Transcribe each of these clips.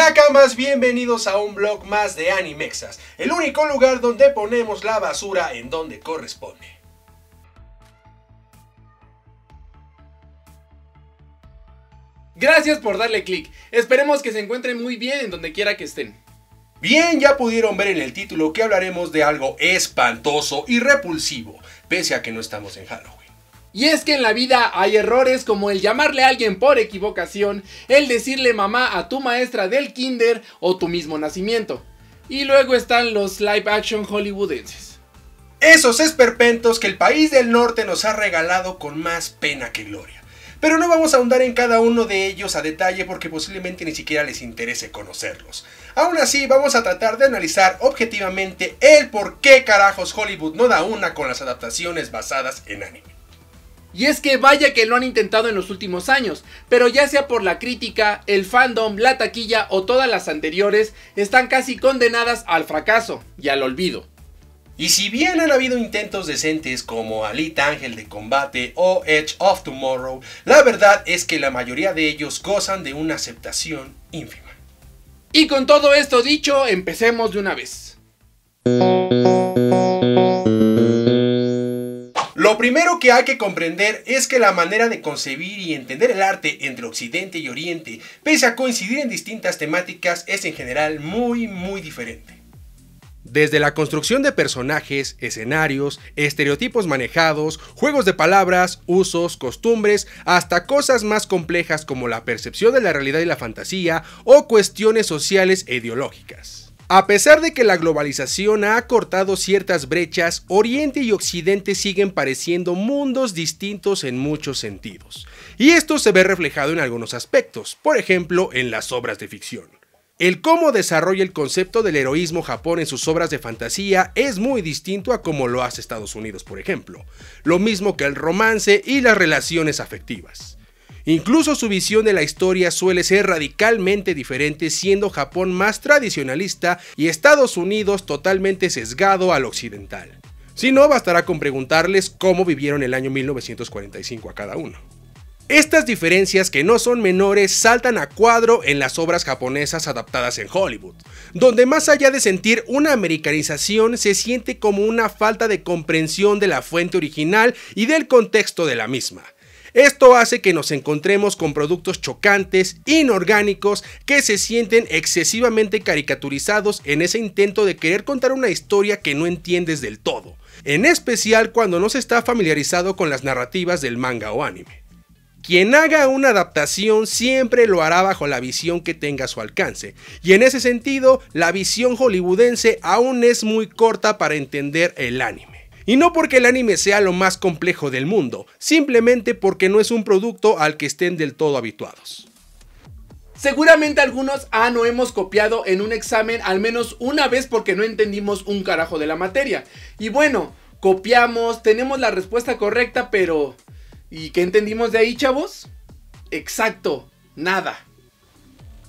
Nakamas, bienvenidos a un vlog más de Animexas, el único lugar donde ponemos la basura en donde corresponde. Gracias por darle click, esperemos que se encuentren muy bien en donde quiera que estén. Bien, ya pudieron ver en el título que hablaremos de algo espantoso y repulsivo, pese a que no estamos en Halloween. Y es que en la vida hay errores como el llamarle a alguien por equivocación, el decirle mamá a tu maestra del kinder o tu mismo nacimiento. Y luego están los live action hollywoodenses. Esos esperpentos que el país del norte nos ha regalado con más pena que gloria. Pero no vamos a ahondar en cada uno de ellos a detalle porque posiblemente ni siquiera les interese conocerlos. Aún así, vamos a tratar de analizar objetivamente el por qué carajos Hollywood no da una con las adaptaciones basadas en anime. Y es que vaya que lo han intentado en los últimos años, pero ya sea por la crítica, el fandom, la taquilla o todas las anteriores, están casi condenadas al fracaso y al olvido. Y si bien han habido intentos decentes como Alita Ángel de Combate o Edge of Tomorrow, la verdad es que la mayoría de ellos gozan de una aceptación ínfima. Y con todo esto dicho, empecemos de una vez. Lo primero que hay que comprender es que la manera de concebir y entender el arte entre Occidente y Oriente, pese a coincidir en distintas temáticas, es en general muy diferente. Desde la construcción de personajes, escenarios, estereotipos manejados, juegos de palabras, usos, costumbres, hasta cosas más complejas como la percepción de la realidad y la fantasía o cuestiones sociales e ideológicas. A pesar de que la globalización ha acortado ciertas brechas, Oriente y Occidente siguen pareciendo mundos distintos en muchos sentidos. Y esto se ve reflejado en algunos aspectos, por ejemplo en las obras de ficción. El cómo desarrolla el concepto del heroísmo Japón en sus obras de fantasía es muy distinto a cómo lo hace Estados Unidos, por ejemplo. Lo mismo que el romance y las relaciones afectivas. Incluso su visión de la historia suele ser radicalmente diferente, siendo Japón más tradicionalista y Estados Unidos totalmente sesgado al occidental. Si no, bastará con preguntarles cómo vivieron el año 1945 a cada uno. Estas diferencias, que no son menores, saltan a cuadro en las obras japonesas adaptadas en Hollywood, donde más allá de sentir una americanización, se siente como una falta de comprensión de la fuente original y del contexto de la misma. Esto hace que nos encontremos con productos chocantes, inorgánicos, que se sienten excesivamente caricaturizados en ese intento de querer contar una historia que no entiendes del todo, en especial cuando no se está familiarizado con las narrativas del manga o anime. Quien haga una adaptación siempre lo hará bajo la visión que tenga a su alcance, y en ese sentido, la visión hollywoodense aún es muy corta para entender el anime. Y no porque el anime sea lo más complejo del mundo, simplemente porque no es un producto al que estén del todo habituados. Seguramente algunos no hemos copiado en un examen al menos una vez porque no entendimos un carajo de la materia. Y bueno, copiamos, tenemos la respuesta correcta, pero ¿y qué entendimos de ahí, chavos? Exacto, nada.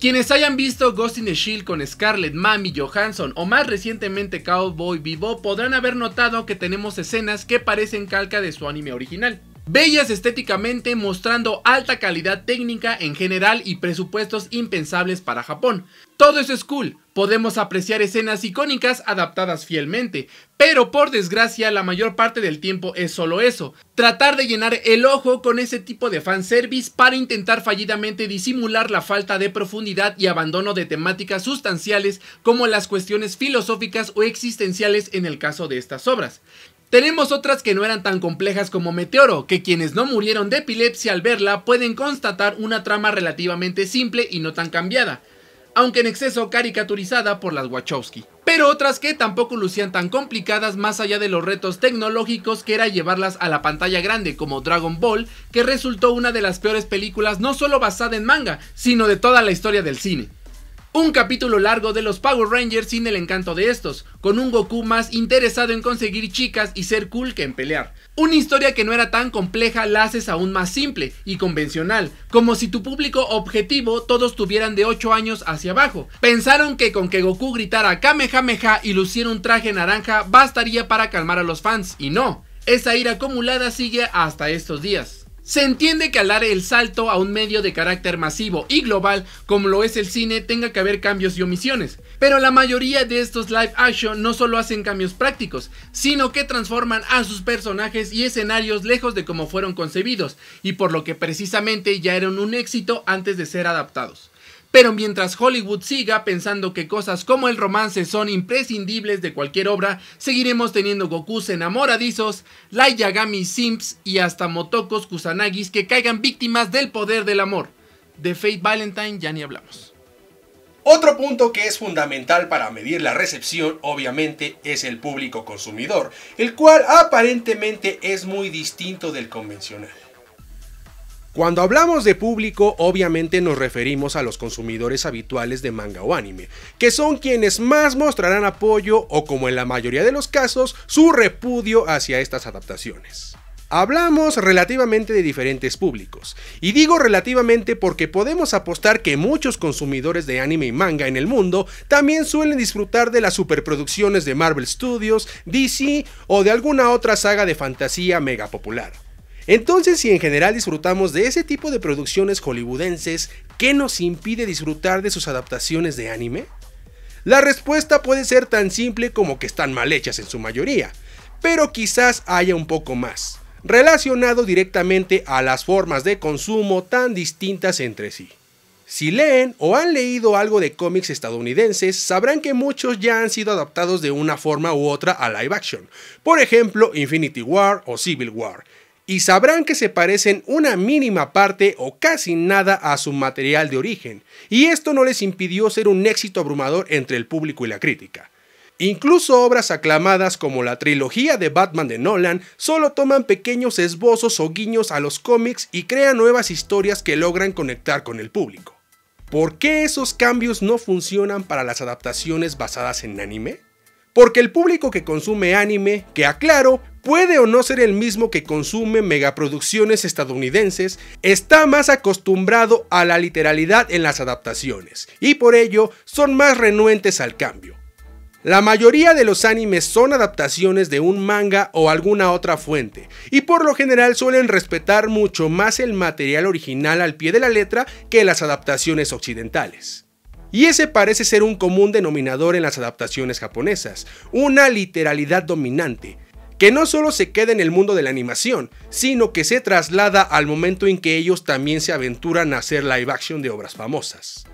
Quienes hayan visto Ghost in the Shell con Scarlett, Mami, Johansson o más recientemente Cowboy Bebop podrán haber notado que tenemos escenas que parecen calca de su anime original. Bellas estéticamente, mostrando alta calidad técnica en general y presupuestos impensables para Japón. Todo eso es cool, podemos apreciar escenas icónicas adaptadas fielmente, pero por desgracia la mayor parte del tiempo es solo eso, tratar de llenar el ojo con ese tipo de fanservice para intentar fallidamente disimular la falta de profundidad y abandono de temáticas sustanciales como las cuestiones filosóficas o existenciales en el caso de estas obras. Tenemos otras que no eran tan complejas como Meteoro, que quienes no murieron de epilepsia al verla pueden constatar una trama relativamente simple y no tan cambiada, aunque en exceso caricaturizada por las Wachowski. Pero otras que tampoco lucían tan complicadas más allá de los retos tecnológicos que era llevarlas a la pantalla grande, como Dragon Ball, que resultó una de las peores películas no solo basada en manga, sino de toda la historia del cine. Un capítulo largo de los Power Rangers sin el encanto de estos, con un Goku más interesado en conseguir chicas y ser cool que en pelear. Una historia que no era tan compleja la haces aún más simple y convencional, como si tu público objetivo todos tuvieran de 8 años hacia abajo. Pensaron que con que Goku gritara Kamehameha y luciera un traje naranja bastaría para calmar a los fans, y no, esa ira acumulada sigue hasta estos días. Se entiende que al dar el salto a un medio de carácter masivo y global como lo es el cine tenga que haber cambios y omisiones, pero la mayoría de estos live action no solo hacen cambios prácticos, sino que transforman a sus personajes y escenarios lejos de cómo fueron concebidos, y por lo que precisamente ya eran un éxito antes de ser adaptados. Pero mientras Hollywood siga pensando que cosas como el romance son imprescindibles de cualquier obra, seguiremos teniendo Gokus enamoradizos, Light Yagami simps y hasta Motokos Kusanagis que caigan víctimas del poder del amor. De Fate Valentine ya ni hablamos. Otro punto que es fundamental para medir la recepción, obviamente, es el público consumidor, el cual aparentemente es muy distinto del convencional. Cuando hablamos de público, obviamente nos referimos a los consumidores habituales de manga o anime, que son quienes más mostrarán apoyo o, como en la mayoría de los casos, su repudio hacia estas adaptaciones. Hablamos relativamente de diferentes públicos, y digo relativamente porque podemos apostar que muchos consumidores de anime y manga en el mundo también suelen disfrutar de las superproducciones de Marvel Studios, DC o de alguna otra saga de fantasía mega popular. Entonces, si en general disfrutamos de ese tipo de producciones hollywoodenses, ¿qué nos impide disfrutar de sus adaptaciones de anime? La respuesta puede ser tan simple como que están mal hechas en su mayoría, pero quizás haya un poco más, relacionado directamente a las formas de consumo tan distintas entre sí. Si leen o han leído algo de cómics estadounidenses, sabrán que muchos ya han sido adaptados de una forma u otra a live action, por ejemplo Infinity War o Civil War, y sabrán que se parecen una mínima parte o casi nada a su material de origen, y esto no les impidió ser un éxito abrumador entre el público y la crítica. Incluso obras aclamadas como la trilogía de Batman de Nolan solo toman pequeños esbozos o guiños a los cómics y crean nuevas historias que logran conectar con el público. ¿Por qué esos cambios no funcionan para las adaptaciones basadas en anime? Porque el público que consume anime, que aclaro, puede o no ser el mismo que consume megaproducciones estadounidenses, está más acostumbrado a la literalidad en las adaptaciones, y por ello son más renuentes al cambio. La mayoría de los animes son adaptaciones de un manga o alguna otra fuente, y por lo general suelen respetar mucho más el material original al pie de la letra que las adaptaciones occidentales. Y ese parece ser un común denominador en las adaptaciones japonesas, una literalidad dominante, que no solo se queda en el mundo de la animación, sino que se traslada al momento en que ellos también se aventuran a hacer live action de obras famosas.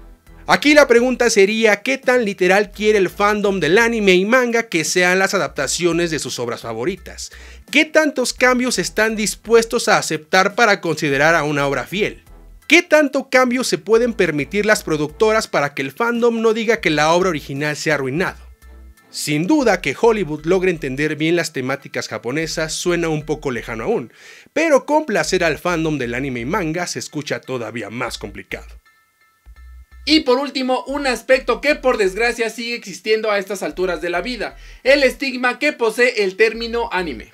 Aquí la pregunta sería, ¿qué tan literal quiere el fandom del anime y manga que sean las adaptaciones de sus obras favoritas? ¿Qué tantos cambios están dispuestos a aceptar para considerar a una obra fiel? ¿Qué tanto cambio se pueden permitir las productoras para que el fandom no diga que la obra original se ha arruinado? Sin duda que Hollywood logre entender bien las temáticas japonesas suena un poco lejano aún, pero complacer al fandom del anime y manga se escucha todavía más complicado. Y por último, un aspecto que por desgracia sigue existiendo a estas alturas de la vida, el estigma que posee el término anime.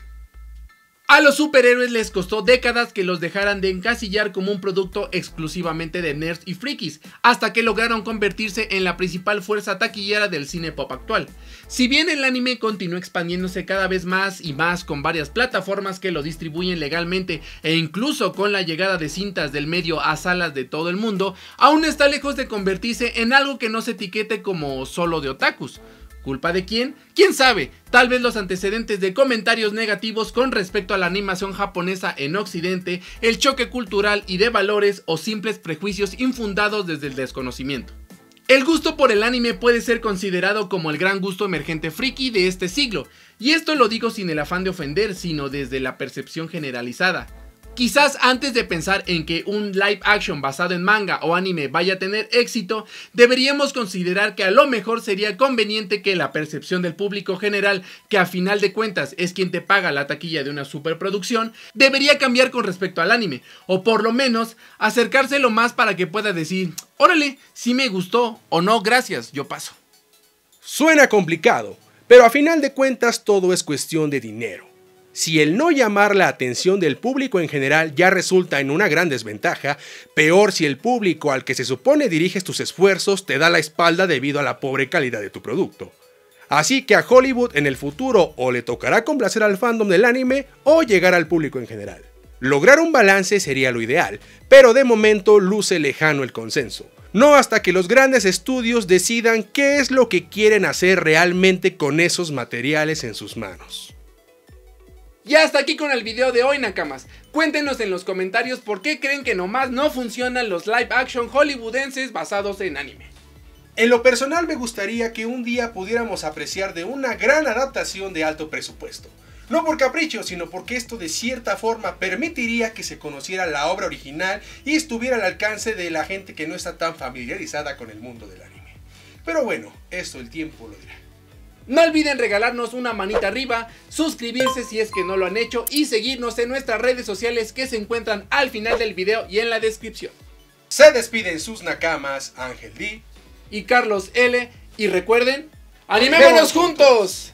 A los superhéroes les costó décadas que los dejaran de encasillar como un producto exclusivamente de nerds y frikis, hasta que lograron convertirse en la principal fuerza taquillera del cine pop actual. Si bien el anime continúa expandiéndose cada vez más y más con varias plataformas que lo distribuyen legalmente e incluso con la llegada de cintas del medio a salas de todo el mundo, aún está lejos de convertirse en algo que no se etiquete como solo de otakus. ¿Culpa de quién? ¿Quién sabe? Tal vez los antecedentes de comentarios negativos con respecto a la animación japonesa en Occidente, el choque cultural y de valores o simples prejuicios infundados desde el desconocimiento. El gusto por el anime puede ser considerado como el gran gusto emergente friki de este siglo, y esto lo digo sin el afán de ofender, sino desde la percepción generalizada. Quizás antes de pensar en que un live action basado en manga o anime vaya a tener éxito, deberíamos considerar que a lo mejor sería conveniente que la percepción del público general, que a final de cuentas es quien te paga la taquilla de una superproducción, debería cambiar con respecto al anime, o por lo menos acercárselo más para que pueda decir, órale, si me gustó, o no, gracias, yo paso. Suena complicado, pero a final de cuentas todo es cuestión de dinero. Si el no llamar la atención del público en general ya resulta en una gran desventaja, peor si el público al que se supone diriges tus esfuerzos te da la espalda debido a la pobre calidad de tu producto. Así que a Hollywood en el futuro o le tocará complacer al fandom del anime o llegar al público en general. Lograr un balance sería lo ideal, pero de momento luce lejano el consenso. No hasta que los grandes estudios decidan qué es lo que quieren hacer realmente con esos materiales en sus manos. Y hasta aquí con el video de hoy, Nakamas. Cuéntenos en los comentarios por qué creen que nomás no funcionan los live action hollywoodenses basados en anime. En lo personal me gustaría que un día pudiéramos apreciar de una gran adaptación de alto presupuesto. No por capricho, sino porque esto de cierta forma permitiría que se conociera la obra original y estuviera al alcance de la gente que no está tan familiarizada con el mundo del anime. Pero bueno, esto el tiempo lo dirá. No olviden regalarnos una manita arriba, suscribirse si es que no lo han hecho y seguirnos en nuestras redes sociales que se encuentran al final del video y en la descripción. Se despiden sus Nakamas, Ángel D y Carlos L. Y recuerden, ¡animémonos juntos!